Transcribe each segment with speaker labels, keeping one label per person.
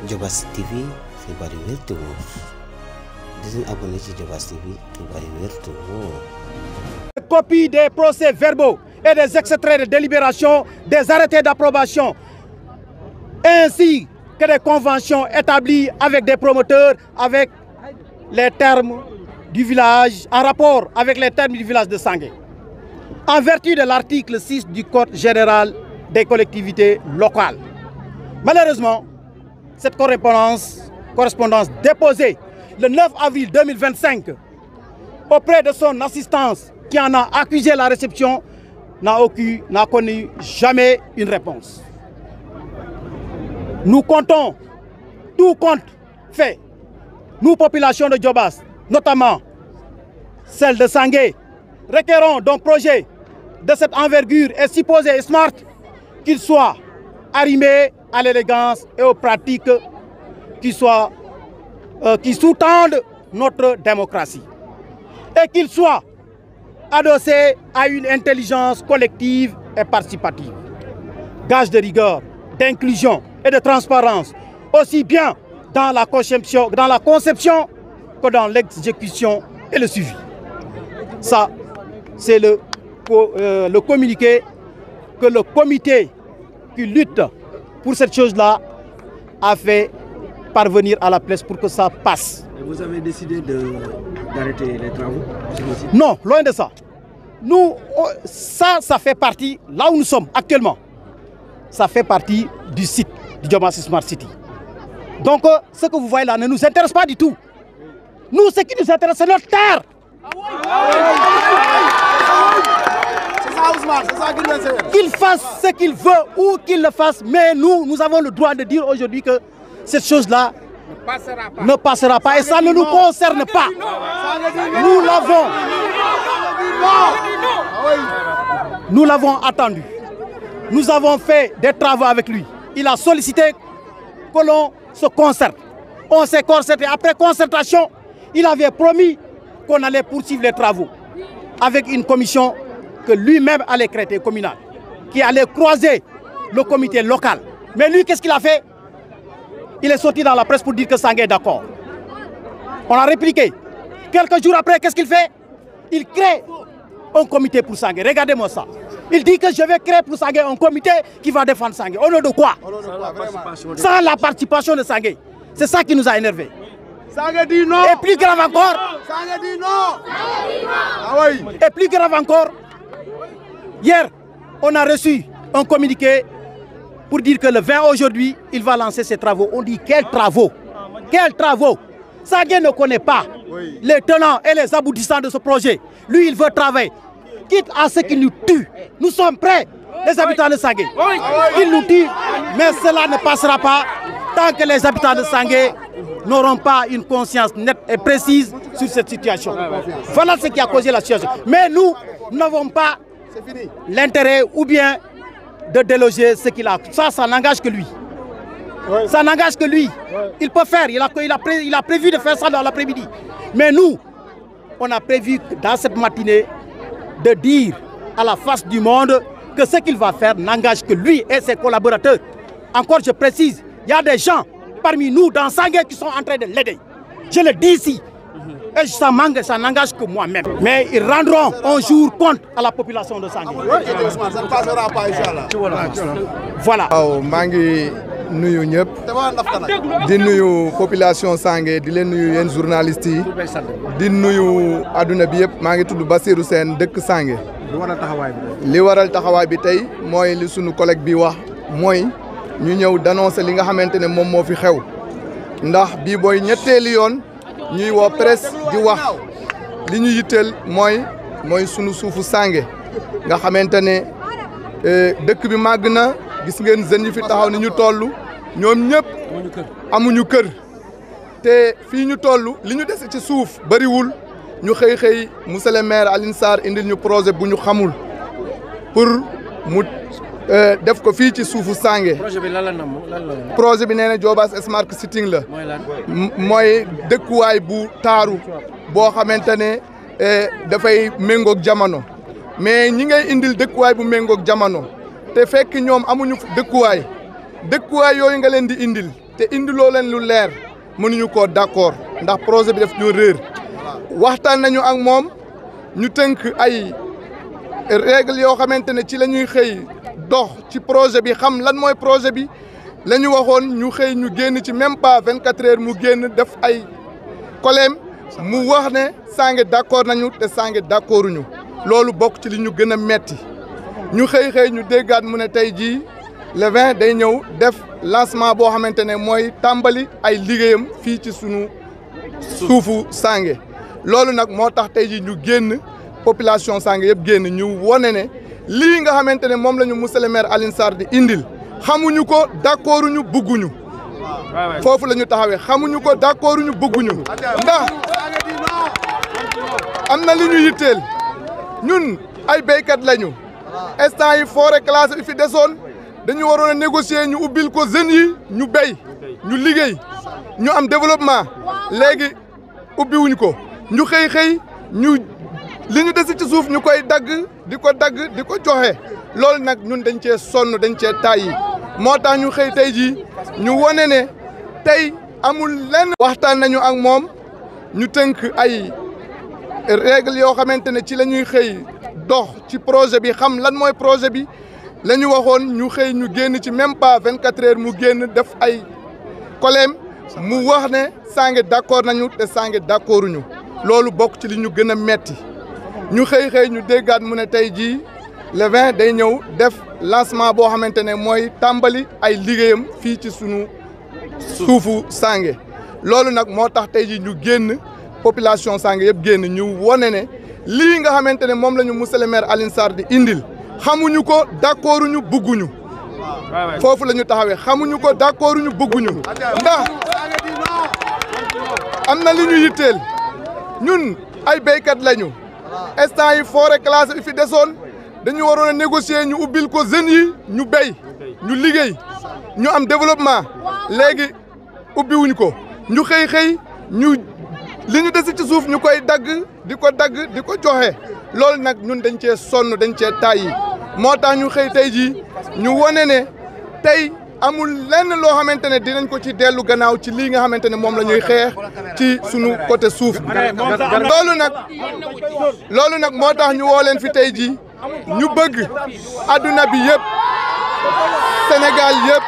Speaker 1: Diobass TV xibaar yu wér te wóor di leen abonné ci Diobass TV xibaar yu wér te wóor.
Speaker 2: Copie des procès-verbaux et des extraits de délibération, des arrêtés d'approbation, ainsi que des conventions établies avec des promoteurs, avec les termes du village, en rapport avec les termes du village de Sangué. En vertu de l'article 6 du Code général des collectivités locales. Malheureusement, cette correspondance déposée le 9 avril 2025 auprès de son assistance qui en a accusé la réception n'a connu jamais une réponse. Nous comptons tout compte fait. Nous, population de Diobass, notamment celle de Sangué, requérons d'un projet de cette envergure et supposé smart qu'il soit arrimé à l'élégance et aux pratiques qui sous-tendent notre démocratie. Et qu'il soit adossé à une intelligence collective et participative. Gage de rigueur, d'inclusion et de transparence, aussi bien dans la conception que dans l'exécution et le suivi. Ça, c'est le communiqué que le comité qui lutte pour cette chose-là a fait parvenir à la presse pour que ça passe.
Speaker 3: Et vous avez décidé d'arrêter les travaux?
Speaker 2: Non, loin de ça. Nous, ça fait partie, là où nous sommes actuellement, ça fait partie du site du Diobass Smart City. Donc, ce que vous voyez là ne nous intéresse pas du tout. Nous, ce qui nous intéresse, c'est notre terre. Qu'il fasse ce qu'il veut ou qu'il le fasse, mais nous avons le droit de dire aujourd'hui que cette chose-là ne passera pas et ça ne nous concerne pas. Nous l'avons attendu. Nous avons fait des travaux avec lui. Il a sollicité que l'on se concerte. On s'est concerté. Après concertation, il avait promis qu'on allait poursuivre les travaux avec une commission que lui-même allait créer communale, qui allait croiser le comité local. Mais lui, qu'est-ce qu'il a fait? Il est sorti dans la presse pour dire que Sangué est d'accord. On a répliqué. Quelques jours après, qu'est-ce qu'il fait? Il crée un comité pour Sangué. Regardez-moi ça. Il dit que je vais créer pour Sangué un comité qui va défendre Sangué. Au nom de quoi? Sans la participation de Sangué. C'est ça qui nous a énervés.
Speaker 4: Sangué dit non.
Speaker 2: Et plus grave encore.
Speaker 4: Sangué dit non.
Speaker 2: Ah oui. Et plus grave encore. Hier, on a reçu un communiqué pour dire que le 20 aujourd'hui, il va lancer ses travaux. On dit quels travaux? Quels travaux? Sangué ne connaît pas les tenants et les aboutissants de ce projet. Lui, il veut travailler. Quitte à ce qu'il nous tue. Nous sommes prêts, les habitants de Sangué. Il nous tue, mais cela ne passera pas tant que les habitants de Sangué n'auront pas une conscience nette et précise sur cette situation. Voilà ce qui a causé la situation. Mais nous n'avons pas l'intérêt ou bien de déloger ce qu'il a. Ça n'engage que lui. Ça n'engage que lui. Il peut faire. Il a prévu de faire ça dans l'après-midi. Mais nous, on a prévu dans cette matinée de dire à la face du monde que ce qu'il va faire n'engage que lui et ses collaborateurs. Encore, je précise, il y a des gens parmi nous dans Sangué qui sont en train de l'aider. Je le dis ici. Et ça n'engage que moi-même. Mais ils rendront un jour compte à la population de Sangué.
Speaker 4: Ça ne passera pas, Inch'Allah.
Speaker 2: Voilà.
Speaker 5: nuyu ñëpp di nuyu population Sangué di leen nuyu yéen journalistes yi di nuyu aduna bi yëpp maa ngi tudd Bassirou Sène dëkk Sangué li waral taxawaay bi tey mooy li sunu collègue bi wax mooy ñu ñëw d'annoncer li nga xamante ne moom moo fi xew ndax bii booy ñetteeli yoon ñuy woo presse di wax li ñu yitteel mooy sunu suufu Sangué nga xamante ne dëkk bi màgg na gis ngeen jeunes yi fi taxaw ni ñu toll ñoom ñëpp amuñu kër te fii ñu toll li ñu dese ci suuf bariwul ñu xëy monsieur le maire Alioune Sarr indil ñu projet bu ñu xamul pour mu def ko fii ci suufu Sangué.
Speaker 3: projet bi lan la
Speaker 5: projet bi nee na Diobass Smart City la. mooy dëkkuwaay bu taaru boo xamante ne dafay méngoog jamono mais ñi ngay indil dëkkuwaay bu méngoog jamono. te fekk ñoom amuñu dëkkuwaay yooyu nga leen di indil te te indiloo leen lu leer mënuñu koo d'accord ndax projet bi daf ñu réer waxtaan nañu ak moom ñu tënk ay règle yoo xamante ne ci la ñuy xëy dox ci projet bi xam lan mooy projet bi la ñu waxoon ñu xëy ñu génn ci même pas 24 heures mu génn def ay koleem mu wax ne Sange d'accord nañu te Sange d'accorduñu loolu bokk ci li ñu gën a metti ñu xëy ñu déggaat mu ne tey jii le 20 day ñëw def lancement boo xamante ne mooy tàmbali ay liggéeyam fii ci sunu suufu Sange loolu nag moo tax tey jii ñu génn population Sange yëpp génn ñu wone ne lii nga xamante ne moom la ñu monsieur le maire Alioune Sarr di indil xamuñu ko d'accorduñu bëgguñu foofu la ñu taxawee xamuñu ko d'accorduñu bëgguñu ndax am na li ñu yitteel ñun ay béykat lañu instant yi forêt classée bi fi desoon dañu waroon a négocier ñu ubbil ko jeunes yi ñu béy ñu liggéey ñu am développement léegi ubbiwuñ ko ñu xëy ñu li ñu desi ci suuf ñu koy dagg di ko joxe loolu nag ñun dañ cee sonn dañ cee tàyyi moo tax ñu xëy tey jii ñu wone ne tey amul lenn waxtaan nañu ak moom ñu tënk ay règle yoo xamante ne ci la ñuy xëy dox ci projet bi xam lan mooy projet bi la ñu waxoon ñu xëy ñu génn ci même pas 24 heures mu génn def ay koleem mu wax ne Sange d'accord nañu te Sange d'accorduñu loolu bokk ci li ñu gën a metti ñu xëy ñu déggaat mu ne tey jii le 20 day ñëw def lancement boo xamante ne mooy tàmbali ay liggéeyam fii ci sunu suufu Sange loolu nag moo tax tey jii ñu génn population Sange yëpp génn ñu wone ne lii nga xamante ne moom la ñu monsieur le maire Alioune Sarr di indil xamuñu ko d'accorduñu bëgguñu foofu la ñu taxawee xamuñu ko d'accorduñu bëgguñu ndax am na li ñu yitteel ñun ay béykat lañu instant yi forêt classée bi fi desoon dañu waroon a négocier ñu ubbil ko jeunes yi ñu béy ñu liggéey ñu am développement léegi ubbiwuñ ko ñu xëy ñu li ñu desi ci suuf ñu koy dagg di ko joxe loolu nag ñun dañ cee sonn dañ cee tàyyi moo tax ñu xëy tey jii ñu wone ne tey amul lenn loo xamante ne dinañ ko ci dellu gannaaw ci lii nga xamante ne moom la ñuy xeex ci sunu côté suuf bi loolu nag moo tax ñu woo leen fi tey jii ñu bëgg adduna bi yëpp Sénégal yëpp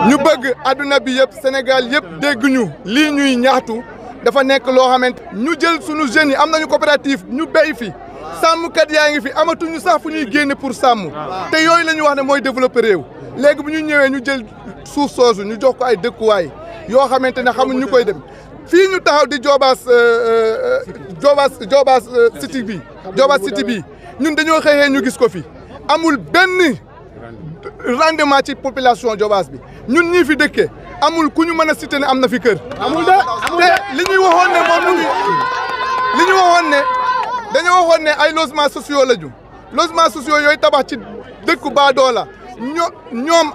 Speaker 5: ñu bëgg adduna bi yëpp Sénégal yëpp dégg ñu lii ñuy ñaxtu dafa nekk loo xamante ñu jël sunu jeunes yi am nañu coopérative ñu béy fi sàmmkat yaa ngi fi amatuñu sax fu ñuy génne pour sàmm te yooyu la ñu wax ne mooy développer réew léegi bu ñu ñëwee ñu jël suuf soosu ñu jox ko ay dëkkuwaay yoo xamante ne xamuñ ñu koy dem fii ñu taxaw di Diobass city bi ñun dañoo xëyee ñu gis ko fi amul benn rendement ci population Diobass bi ñun ñii fi dëkkee amul ku ñu mën a citer ne am na fi kër. amul de te li ñuy waxoon ne moom li ñu waxoon ne dañoo waxoon ne ay logements sociaux la ñu logements sociaux yooyu tabax ci dëkku baadoola ñoom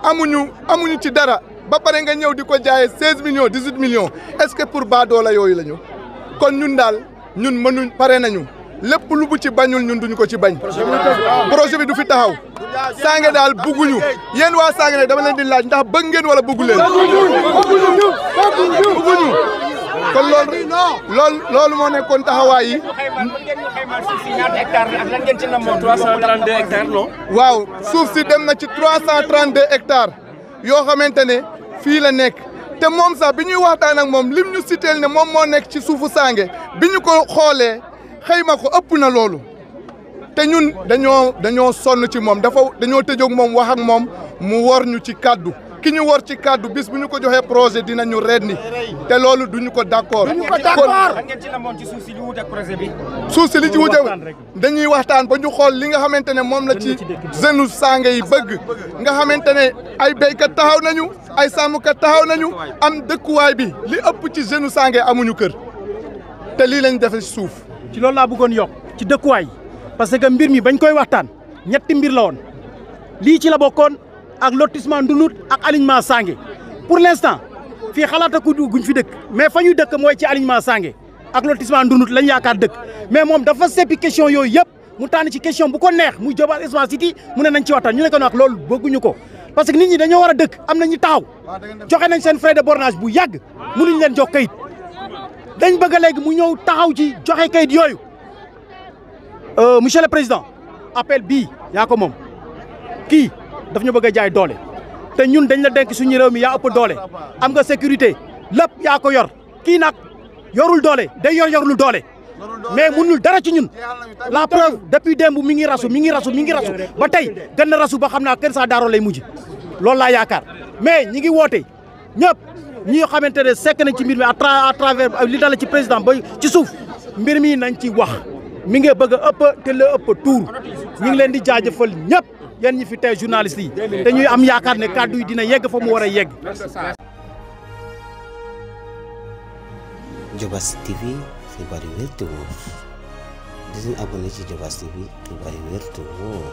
Speaker 5: amuñu ci dara ba pare nga ñëw di ko jaayee 16 millions 18 millions est-ce que pour baadoola yooyu la ñu kon ñun daal ñun mënuñ pare nañu lépp lu bu ci bañul ñun duñu ko ci bañ. projet bi du fi taxaw Sange daal bugguñu yéen waa Sange ne dama leen di laaj ndax bëgg ngeen wala bëggu leen. bugguñu kon loolu moo nekkoon taxawaay yi.
Speaker 3: 332 hectares non.
Speaker 5: waaw suuf si dem na ci 332 hectares yoo xamante ne fii la nekk te moom sax bi ñuy waxtaan ak moom lim ñu citeel ne moom moo nekk ci suufu Sange bi ñu ko xoolee xëyma ko ëpp na loolu te ñun dañoo sonn ci moom dañoo tëjoog moom wax ak moom mu wor ñu ci kaddu ki ñu wor ci kaddu bis bu ñu ko joxee projet dinañu redni te loolu duñu ko d'accord.
Speaker 3: ngeen ci namoon ci suuf si li wut ak projet bi.
Speaker 5: suuf si li ci wute dañuy waxtaan ba ñu xool li nga xamante ne moom la ci jeune Sange yi bëgg nga xamante ne ay béykat taxaw nañu ay sàmmkat taxaw nañu am dëkkuwaay bi li ëpp ci jeune Sange amuñu kër te lii lañ defe suuf.
Speaker 2: ci loolu laa bëggoon yokk ci dëkkuwaay parce que mbir mi bañ koy waxtaan ñetti mbir la woon lii ci la bokkoon ak lotissement Ndunut ak alignement Sange pour l'instant fii xalaata ku guñ fi dëkk mais fa ñuy dëkk mooy ci alignement Sange ak lotissement Ndunut lañ yaakaar dëkk mais moom dafa seppi question yooyu yëpp mu tànn ci question bu ko neex muy Diobass Smart City mu ne nañ ci waxtaan ñu ne ko wax loolu bëgguñu ko parce que nit ñi dañoo war a dëkk am na ñu taxaw joxe nañ seen frais de bornage bu yàgg mënuñ leen jox kayit dañ bëgg léegi mu ñëw taxaw ci joxe kayit yooyu monsieur le président appel bii yaa ko moom kii daf ñu bëgg a jaay doole te ñun dañ la denk suñu réew mi yaa ëpp doole am nga sécurité lépp yaa ko yor kii nag yorul doole day yorul doole mais mënul dara ci ñun la preuve depuis démb mi ngi rasu ba tey gën na rasu ba xam naa Kër Saadaaro lay mujj loolu laa yaakaar mais ñi ngi woote ñëpp ñi nga xamante ne sekk nañ ci mbir mi à travers li dala ci président ba ci suuf mbir mi nañ ci wax mi ngi bëgg a ëpp te la ëpp tuur ñu ngi leen di jaajëfal ñëpp yéen ñi fi tey journaliste yi te ñuy am yaakaar ne kàddu yi dina yegg fa mu war a yegg.
Speaker 1: Diobass TV xibaar yu wér te wóor di leen abonné ci Diobass TV xibaar yu wér te wóor